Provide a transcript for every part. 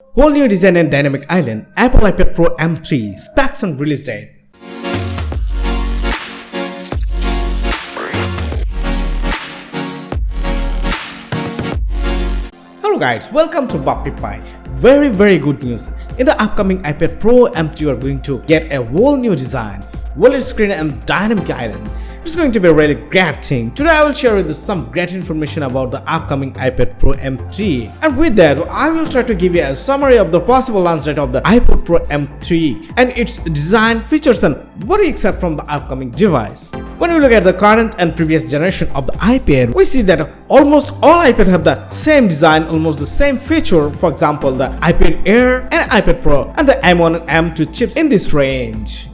Whole new design and dynamic island, Apple iPad Pro M3, specs and release date. Hello guys, welcome to BappyPi. Very good news. In the upcoming iPad Pro M3 you are going to get a whole new design, OLED screen and dynamic island. It's going to be a really great thing. Today I will share with you some great information about the upcoming iPad Pro M3, and with that I will try to give you a summary of the possible launch date of the iPad Pro M3 and its design, features and what we expect from the upcoming device. When we look at the current and previous generation of the iPad, we see that almost all iPads have the same design, almost the same feature. For example, the iPad Air and iPad Pro and the M1 and M2 chips in this range.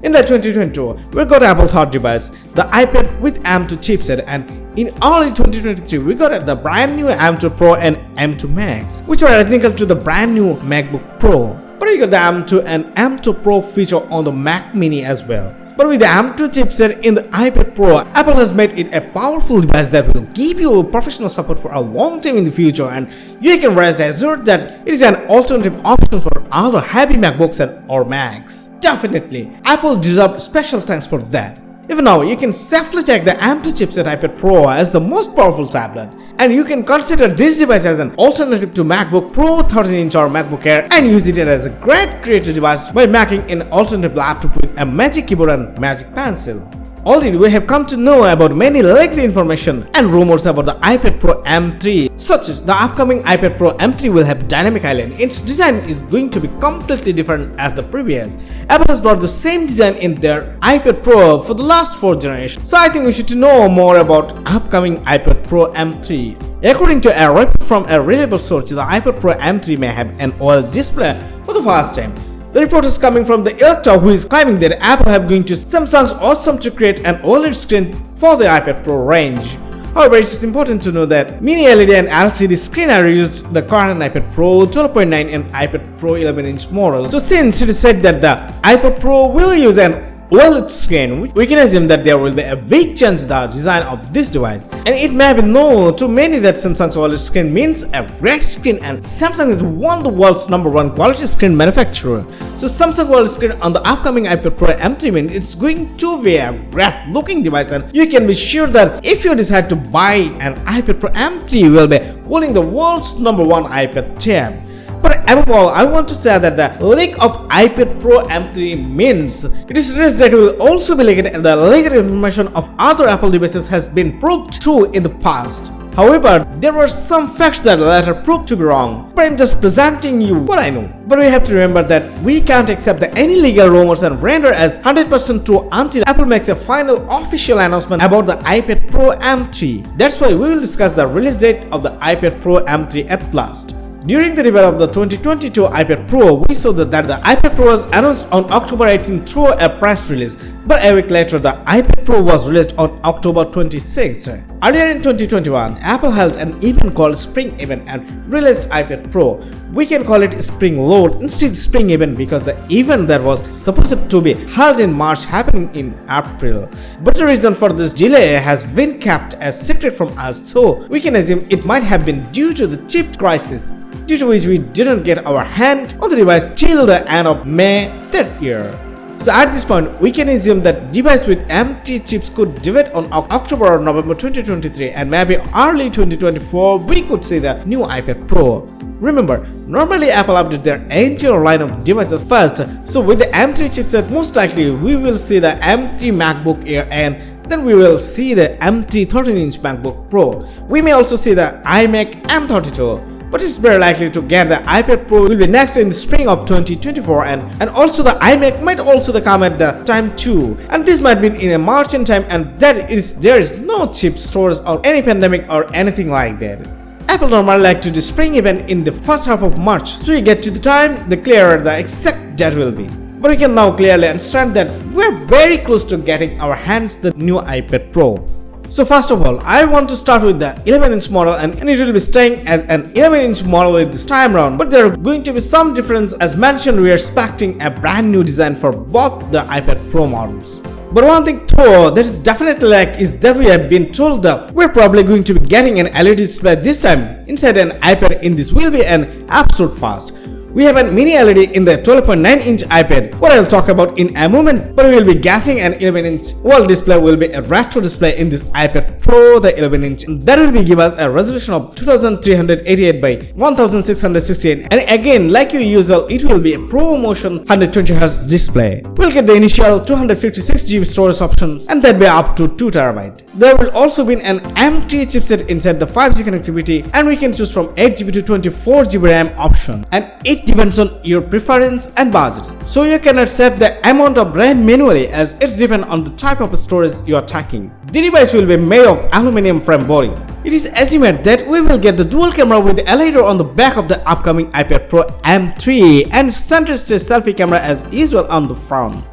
In the 2022, we got Apple's third device, the iPad with M2 chipset, and in early 2023, we got the brand new M2 Pro and M2 Max, which are identical to the brand new MacBook Pro. But we got the M2 and M2 Pro feature on the Mac Mini as well. But with the M2 chipset in the iPad Pro, Apple has made it a powerful device that will give you professional support for a long time in the future, and you can rest assured that it is an alternative option for other heavy MacBooks and or Macs. Definitely, Apple deserves special thanks for that. Even now, you can safely take the M2 chipset iPad Pro as the most powerful tablet, and you can consider this device as an alternative to MacBook Pro 13-inch or MacBook Air and use it as a great creative device by making an alternative laptop with a Magic Keyboard and Magic Pencil. Already, we have come to know about many leaked information and rumors about the iPad Pro M3, such as the upcoming iPad Pro M3 will have dynamic island. Its design is going to be completely different as the previous. Apple has brought the same design in their iPad Pro for the last 4 generations. So I think we should know more about upcoming iPad Pro M3. According to a report from a reliable source, the iPad Pro M3 may have an OLED display for the first time. The report is coming from the Elector, who is claiming that Apple have going to Samsung's awesome to create an OLED screen for the iPad Pro range. However, it is important to know that Mini LED and LCD screen are used the current iPad Pro 12.9 and iPad Pro 11-inch model. So since it is said that the iPad Pro will use an OLED screen, we can assume that there will be a big chance the design of this device. And it may be known to many that Samsung's OLED screen means a great screen, and Samsung is one of the world's #1 quality screen manufacturer. So Samsung OLED screen on the upcoming iPad Pro M3 means it's going to be a great looking device, and you can be sure that if you decide to buy an iPad Pro M3, you will be holding the world's #1 iPad tab. But above all, I want to say that the leak of iPad Pro M3 means it is risk that will also be leaked, and the leaked information of other Apple devices has been proved true in the past. However, there were some facts that later proved to be wrong. But I'm just presenting you what I know. But we have to remember that we can't accept any legal rumors and render as 100% true until Apple makes a final official announcement about the iPad Pro M3. That's why we will discuss the release date of the iPad Pro M3 at last. During the reveal of the 2022 iPad Pro, we saw that the iPad Pro was announced on October 18 through a press release, but a week later the iPad Pro was released on October 26. Earlier in 2021, Apple held an event called Spring Event and released iPad Pro. We can call it Spring Load instead of Spring Event because the event that was supposed to be held in March happened in April. But the reason for this delay has been kept a secret from us, so we can assume it might have been due to the chip crisis, due to which we didn't get our hand on the device till the end of May that year. So at this point, we can assume that device with M3 chips could debut on October or November 2023, and maybe early 2024 we could see the new iPad Pro. Remember, normally Apple update their entire line of devices first, so with the M3 chipset most likely we will see the M3 MacBook Air, and then we will see the M3 13-inch MacBook Pro. We may also see the iMac M32. But it's very likely to get the iPad Pro will be next in the spring of 2024, and also the iMac might also come at the time too, and this might be in a March in time, and there is no chip stores or any pandemic or anything like that. Apple normally like to do spring event in the first half of March, so you get to the time the clearer the exact date will be. But we can now clearly understand that we're very close to getting our hands the new iPad Pro. So first of all, I want to start with the 11-inch model, and it will be staying as an 11-inch model with this time round, but there are going to be some difference. As mentioned, we are expecting a brand new design for both the iPad Pro models. But one thing though that is definitely like is that we have been told that we're probably going to be getting an LED display this time inside an iPad. In this will be an absolute fast. We have a mini LED in the 12.9-inch iPad, what I'll talk about in a moment, but we will be guessing an 11-inch OLED display will be a retro display in this iPad Pro, the 11-inch. That will be give us a resolution of 2388 by 1668, and again, like usual, it will be a ProMotion 120Hz display. We'll get the initial 256GB storage options, and that be up to 2TB. There will also be an M3 chipset inside the 5G connectivity, and we can choose from 8GB to 24GB RAM option, and it depends on your preference and budget. So you cannot set the amount of RAM manually, as it's depend on the type of storage you are taking. The device will be made of aluminum frame body. It is estimated that we will get the dual camera with the LiDAR on the back of the upcoming iPad Pro M3 and center stage selfie camera as usual on the front.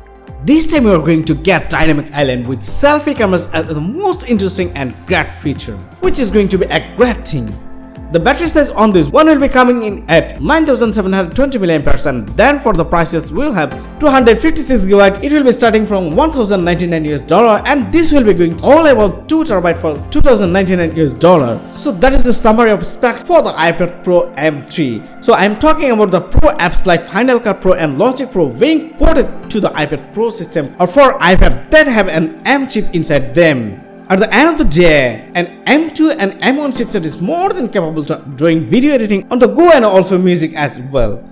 This time we are going to get dynamic island with selfie cameras as the most interesting and great feature, which is going to be a great thing. The battery size on this one will be coming in at 9720 mAh, and then for the prices we'll have 256GB. It will be starting from $1099, and this will be going all about 2TB for $2099. So that is the summary of specs for the iPad Pro M3. So I am talking about the Pro apps like Final Cut Pro and Logic Pro being ported to the iPad Pro system, or for iPad that have an M chip inside them. At the end of the day, an M2 and M1 chipset is more than capable of doing video editing on the go and also music as well.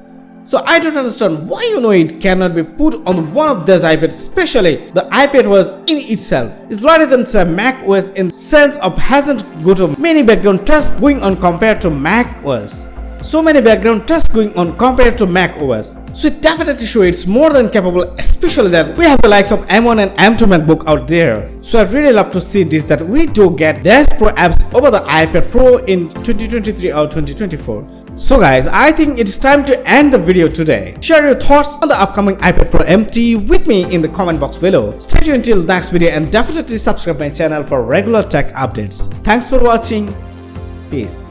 So I don't understand why it cannot be put on one of these iPads, especially the iPad OS in itself. It's rather than say Mac OS in sense of hasn't got many background tasks going on compared to Mac OS. So many background tasks going on compared to Mac OS. So it definitely shows it's more than capable, especially that we have the likes of M1 and M2 MacBook out there. So I'd really love to see this, that we do get these Pro apps over the iPad Pro in 2023 or 2024. So guys, I think it's time to end the video today. Share your thoughts on the upcoming iPad Pro M3 with me in the comment box below. Stay tuned until next video and definitely subscribe my channel for regular tech updates. Thanks for watching. Peace.